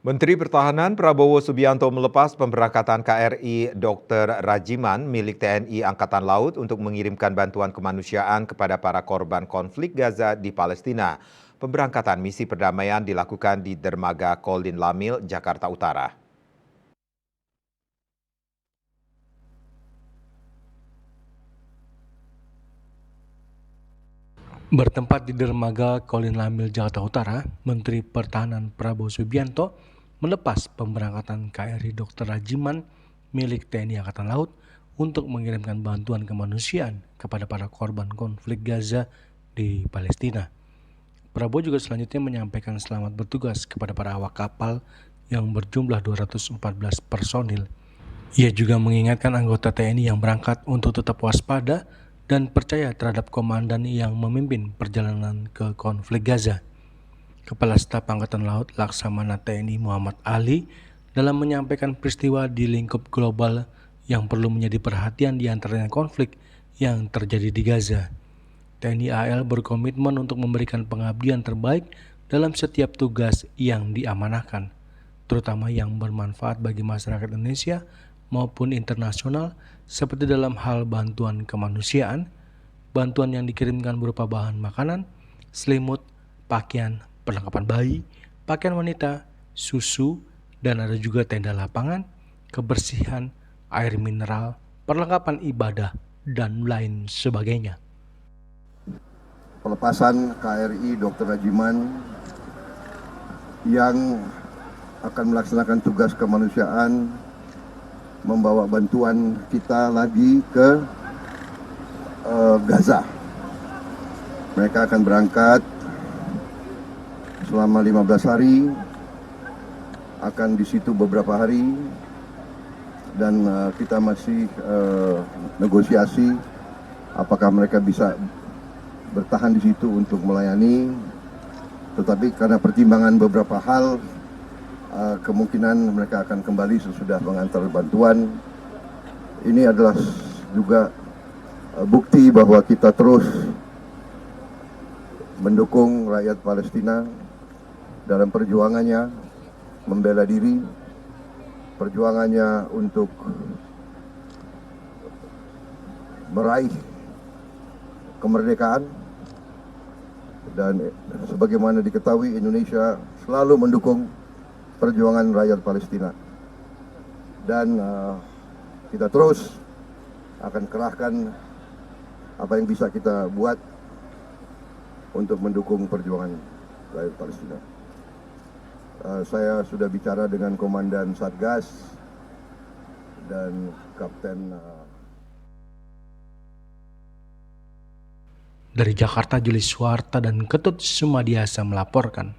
Menteri Pertahanan Prabowo Subianto melepas pemberangkatan KRI Dr. Rajiman milik TNI Angkatan Laut untuk mengirimkan bantuan kemanusiaan kepada para korban konflik Gaza di Palestina. Pemberangkatan misi perdamaian dilakukan di Dermaga Kolin Lamil, Jakarta Utara. Bertempat di Dermaga Kolin Lamil, Jakarta Utara, Menteri Pertahanan Prabowo Subianto melepas pemberangkatan KRI Dr. Rajiman milik TNI Angkatan Laut untuk mengirimkan bantuan kemanusiaan kepada para korban konflik Gaza di Palestina. Prabowo juga selanjutnya menyampaikan selamat bertugas kepada para awak kapal yang berjumlah 214 personil. Ia juga mengingatkan anggota TNI yang berangkat untuk tetap waspada dan percaya terhadap komandan yang memimpin perjalanan ke konflik Gaza. Kepala Staf Angkatan Laut Laksamana TNI Muhammad Ali dalam menyampaikan peristiwa di lingkup global yang perlu menjadi perhatian di antaranya konflik yang terjadi di Gaza. TNI AL berkomitmen untuk memberikan pengabdian terbaik dalam setiap tugas yang diamanahkan, terutama yang bermanfaat bagi masyarakat Indonesia maupun internasional, seperti dalam hal bantuan kemanusiaan, bantuan yang dikirimkan berupa bahan makanan, selimut, pakaian, perlengkapan bayi, pakaian wanita, susu, dan ada juga tenda lapangan, kebersihan, air mineral, perlengkapan ibadah, dan lain sebagainya. Pelepasan KRI Dr. Rajiman yang akan melaksanakan tugas kemanusiaan, membawa bantuan kita lagi ke Gaza. Mereka akan berangkat selama 15 hari, akan di situ beberapa hari, dan kita masih negosiasi apakah mereka bisa bertahan di situ untuk melayani. Tetapi karena pertimbangan beberapa hal, kemungkinan mereka akan kembali sesudah mengantar bantuan. Ini adalah juga bukti bahwa kita terus mendukung rakyat Palestina dalam perjuangannya membela diri, perjuangannya untuk meraih kemerdekaan. Dan sebagaimana diketahui, Indonesia selalu mendukung perjuangan rakyat Palestina, dan kita terus akan kerahkan apa yang bisa kita buat untuk mendukung perjuangan rakyat Palestina. Saya sudah bicara dengan Komandan Satgas dan Kapten. Dari Jakarta, Juli Suwarta dan Ketut Sumadiasa melaporkan.